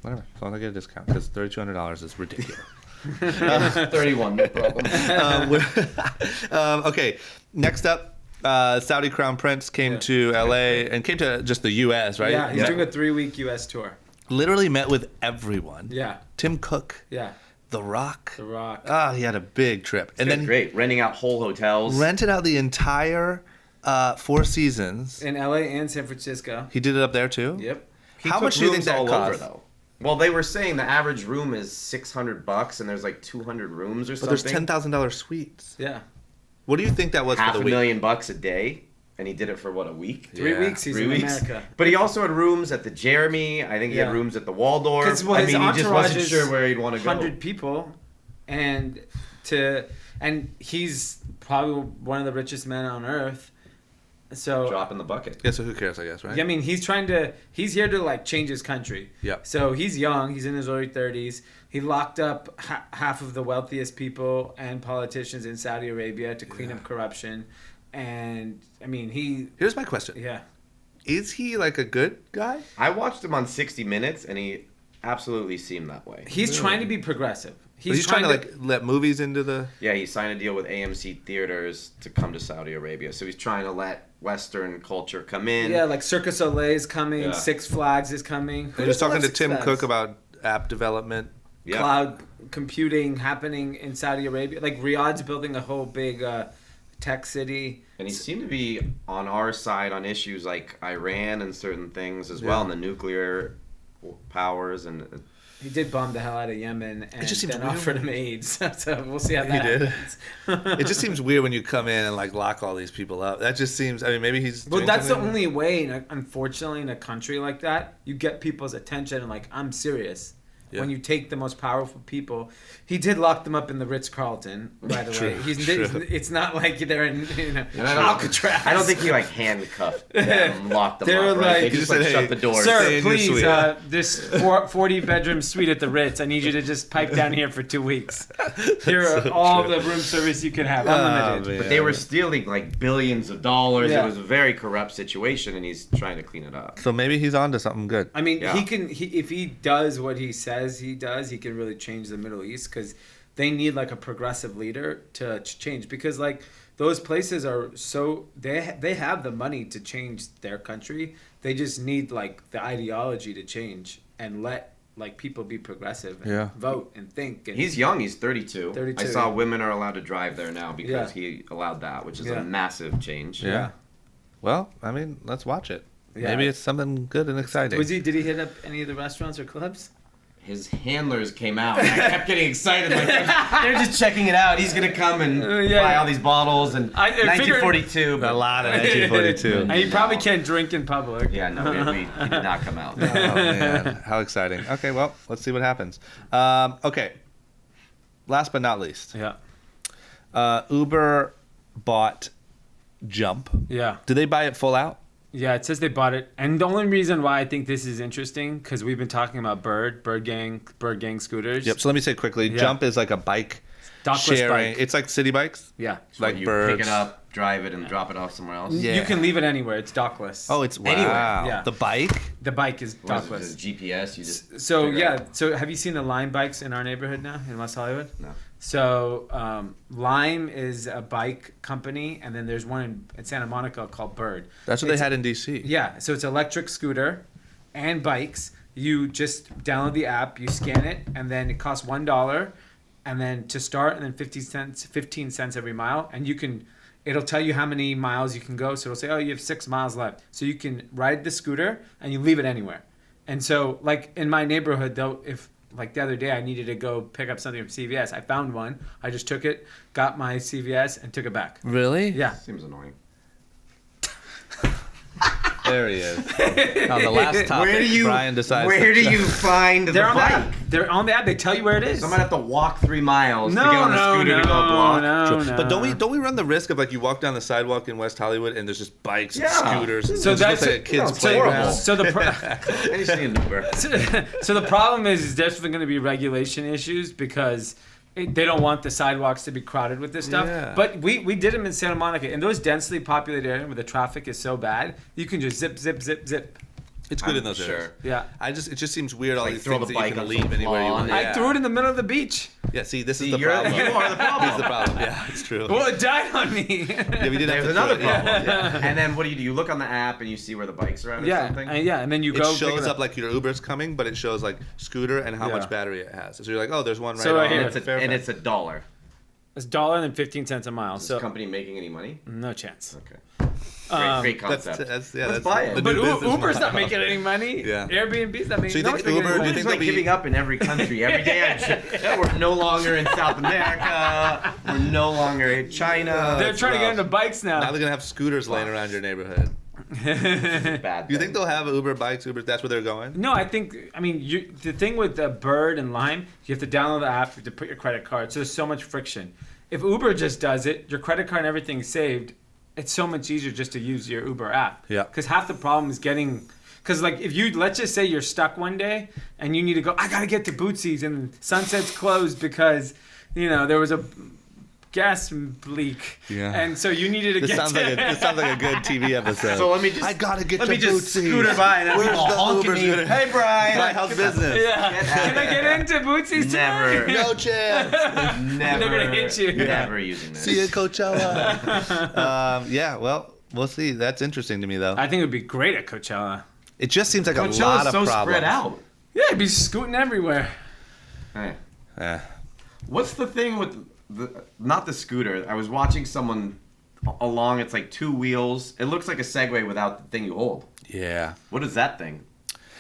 whatever. As long as I get a discount, because $3,200 is ridiculous. 31, no problem. Okay, next up, Saudi Crown Prince came to LA and came to just the U.S. Right? Yeah, he's Yeah. doing a 3-week U.S. tour. Literally met with everyone. Yeah, Tim Cook, yeah. The Rock. The Rock. He had a big trip, and Then then great, renting out whole hotels. rented out the entire Four Seasons. In L.A. and San Francisco. He did it up there too. Yep. He How took much do you think rooms that all cost? over, though? Well, they were saying the average room is $600, and there's like 200 rooms or But there's something. $10,000 suites. Yeah. What do you think that was for the week? $500,000 a day, and he did it for what, a week? 3 Yeah. weeks he's 3 in weeks. America. But he also had rooms at the Jeremy. I think he Yeah. had rooms at the Waldorf. 'Cause, well, I his mean, he just entourage wasn't is sure where he'd want to go. 100 people, and he's probably one of the richest men on earth. So Drop in the bucket. Yeah, so who cares, I guess, right? I mean, he's here to like change his country. Yeah. So he's young. He's in his early 30s. He locked up half of the wealthiest people and politicians in Saudi Arabia to clean up corruption. And I mean, Here's my question. yeah. Is he like a good guy? I watched him on 60 Minutes, and he absolutely seemed that way. He's trying to be progressive. He's trying to like let movies into the... Yeah, he signed a deal with AMC Theaters to come to Saudi Arabia. So he's trying to let Western culture come in. Yeah, like Cirque du Soleil is coming. Yeah. Six Flags is coming. He was talking to Six Tim Flags? Cook about app development. Yeah. Cloud computing happening in Saudi Arabia. Like Riyadh's building a whole big tech city. And he seemed to be on our side on issues like Iran and certain things as well, Yeah. and the nuclear powers. And He did bomb the hell out of Yemen and just seems then weird. offered him AIDS. So we'll see how that He did? happens. It just seems weird when you come in and like lock all these people up. That just seems... I mean, maybe he's... Well, doing that's the something. only way, unfortunately, in a country like that, you get people's attention and like, I'm serious. Yeah. When you take the most powerful people, he did lock them up in the Ritz-Carlton, by the way. It's not like they're in Alcatraz. I don't think he like handcuffed them, locked them up. Right? They just like shut the doors. Sir, please, this 40-bedroom suite at the Ritz. I need you to just pipe down here for 2 weeks. Here are all the room service you can have, unlimited. But they were stealing like billions of dollars. It was a very corrupt situation, and he's trying to clean it up. So maybe he's on to something good. I mean, if he does what he says he does, he can really change the Middle East, because they need like a progressive leader to change, because like those places are so they have the money to change their country. They just need like the ideology to change and let like people be progressive and vote and think. And he's young. He's 32. 32. I saw women are allowed to drive there now because he allowed that, which is a massive change. Yeah. Well, I mean, let's watch it. Maybe it's something good and exciting. Did he hit up any of the restaurants or clubs? His handlers came out, and I kept getting excited. Like they're just checking it out. He's gonna come and buy all these bottles. And 1942, a lot of 1942. And he probably can't drink in public. Yeah, no, he did not come out. Oh man, how exciting! Okay, well, let's see what happens. Okay, last but not least, Uber bought Jump. Yeah. Did they buy it full out? Yeah, it says they bought it. And the only reason why I think this is interesting, because we've been talking about Bird Gang scooters. Yep. So let me say quickly, Jump is like a bike dockless sharing. bike. It's like city bikes. Yeah. So like you Birds. pick it up, drive it, and drop it off somewhere else. Yeah. You can leave it anywhere. It's dockless. Oh, it's wow. Anywhere. Yeah. The bike? The bike is What is it, dockless. just GPS? You just So have you seen the Lime bikes in our neighborhood now in West Hollywood? No. So Lime is a bike company, and then there's one in Santa Monica called Bird. That's what they had in DC. Yeah, so it's electric scooter and bikes. You just download the app, you scan it, and then it costs $1, and then to start, and then 15 cents every mile, and it'll tell you how many miles you can go. So it'll say, oh, you have 6 miles left. So you can ride the scooter and you leave it anywhere. And so like in my neighborhood though, if like the other day I needed to go pick up something from CVS, I found one. I just took it, got my CVS, and took it back. Really? Yeah. Seems annoying. There he is. On the last topic, Brian decides. Where do you find the bike? They're on the app. They tell you where it is. So I'm gonna have to walk 3 miles to get on the scooter to go a block. No. But don't we run the risk of like you walk down the sidewalk in West Hollywood and there's just bikes and scooters? So it's that's just like a kid's it's playground. horrible. So the I just need an Uber. so the problem is definitely going to be regulation issues, because they don't want the sidewalks to be crowded with this stuff. Yeah. But we did them in Santa Monica. In those densely populated areas where the traffic is so bad, you can just zip, zip, zip, zip. It's good in those areas. Yeah. It just seems weird all Like these throw things the that you bike can on leave some anywhere you lawn. want. I threw it in the middle of the beach. Yeah, see, this is the You are problem. the problem. This is the problem. Yeah, it's true. Well, it died on me. Yeah, we did have There's to another throw it. problem. Yeah. And then what do? You look on the app and you see where the bikes are at or something? And then you It go. shows up like your Uber's coming, but it shows like scooter and how much battery it has. So you're like, oh, there's one right So right on. here. And it's $1. It's $1 and 15 cents a mile. Is So this company making any money? no chance. Okay. Great Great concept. Let's buy it. the But new business Uber's model. not making any money. Yeah. Airbnb's not making. So you no think one's making Uber- any do you money. think It's like they'll be- giving up in every country. Every day we're no longer in South America. We're no longer in China. They're trying to get into bikes Now now. they're gonna have scooters laying around your neighborhood. Bad. Do you think they'll have Uber bikes? Uber, that's where they're going. No, the thing with the Bird and Lime, you have to download the app, you have to put your credit card. So there's so much friction. If Uber just does it, your credit card and everything's saved. It's so much easier just to use your Uber app. Yeah. Because half the problem is because like if you, let's just say you're stuck one day and you need to go, I got to get to Bootsy's and Sunset's closed because, there was a gas leak. Yeah. And so you needed to This get sounds like a good TV episode. So let me just. I gotta get Let to me just Bootsy's. scooter by and Where's people the honking Uber me. scooter? Hey Brian. Brian, how's business? Yeah. Can I get into Bootsy's Never. tonight? No chance. Never. They're gonna hit you. Never using this. See you at Coachella. Yeah, well, we'll see. That's interesting to me, though. I think it would be great at Coachella. It just seems like a Coachella's lot of so problems. spread out. Yeah, it'd be scooting everywhere. Hey. Yeah. What's the thing with not the scooter? I was watching someone along. It's like 2 wheels. It looks like a Segway without the thing you hold. Yeah. What is that thing?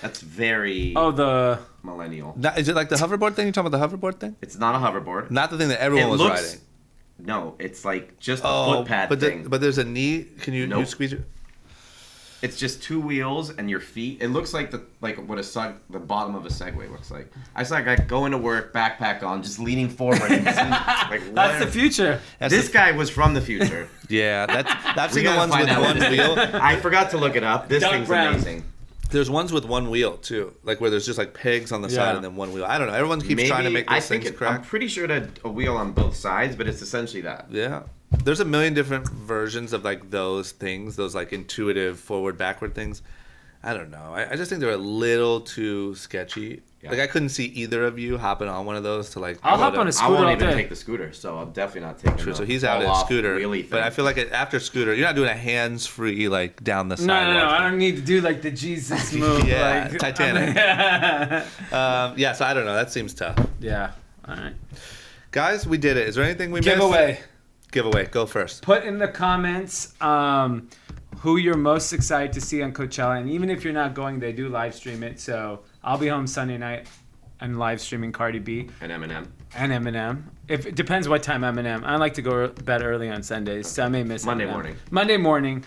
That's very the millennial. Now, is it like the hoverboard thing? You talking about the hoverboard thing? It's not a hoverboard. Not the thing that everyone was riding. No, it's like just a footpad thing. But there's a knee. Can you Nope. squeeze it? It's just two wheels and your feet. It looks like the bottom of a Segway looks like. I just like go into work, backpack on, just leaning forward. And like, That's the future. This guy was from the future. Yeah, I've seen the ones with one wheel. I forgot to look it up. This thing's amazing. There's ones with one wheel too, like where there's just like pegs on the side and then one wheel. I don't know. Everyone keeps trying to make those things crack. I'm pretty sure it had a wheel on both sides, but it's essentially that. Yeah. There's a million different versions of like those things, those like intuitive forward backward things. I don't know. I just think they're a little too sketchy. Yeah. Like I couldn't see either of you hopping on one of those to like. I'll hop on a scooter. I won't even take the scooter, so I'm definitely not taking. True. So he's out at scooter, but I feel like after scooter, you're not doing a hands-free like down the sidewalk. No. I don't need to do like the Jesus move. Yeah, like, Titanic. Yeah. So I don't know. That seems tough. Yeah. All right. Guys, we did it. Is there anything we missed? Giveaway. Go first. Put in the comments who you're most excited to see on Coachella, and even if you're not going, they do live stream it. So I'll be home Sunday night and live streaming Cardi B and Eminem. If it depends what time Eminem. I like to go to bed early on Sundays, so I may miss Monday Eminem. morning. Monday morning.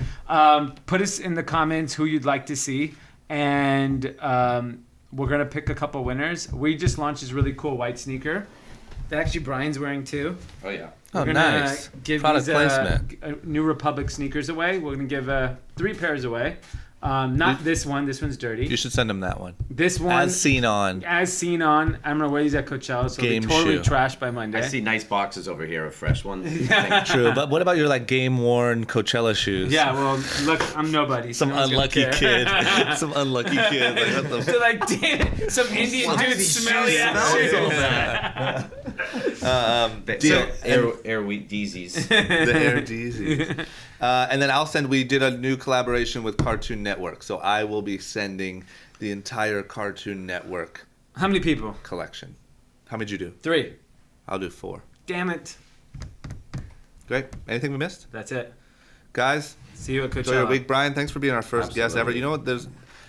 Put us in the comments who you'd like to see, and we're gonna pick a couple winners. We just launched this really cool white sneaker that actually Brian's wearing too. Oh yeah. Oh, nice. Give product these, placement. New Republic sneakers away. We're going to give 3 pairs away. Not this one. This one's dirty. You should send them that one. This one. As seen on. I'm going to wear these at Coachella, so they'll be totally trashed by Monday. I see nice boxes over here of fresh ones. True, but what about your like game-worn Coachella shoes? Yeah, well, look, I'm nobody. Some unlucky kid. Some unlucky kid. Like, what the so like, damn it, some Indian dude smelly ass shoes. Deal. Air Deezies. The Air Deezies. And then we did a new collaboration with Cartoon Network. So I will be sending the entire Cartoon Network. How many people? Collection. How many did you do? 3. I'll do 4. Damn it. Great. Anything we missed? That's it. Guys. See you at Coachella. Enjoy your week. Brian, thanks for being our first guest ever. You know what?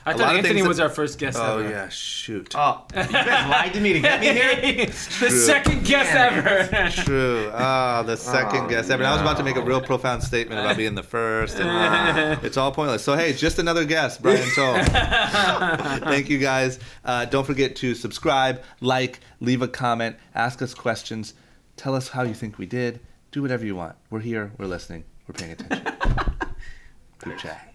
I thought Anthony was our first guest ever. Oh, yeah. Shoot. Oh, you guys lied to me to get me here? The second guest ever. True. The second guest ever. And I was about to make a real profound statement about being the first. And it's all pointless. So, hey, just another guest, Brian Toll. Thank you, guys. Don't forget to subscribe, like, leave a comment, ask us questions, tell us how you think we did. Do whatever you want. We're here. We're listening. We're paying attention. Good chat.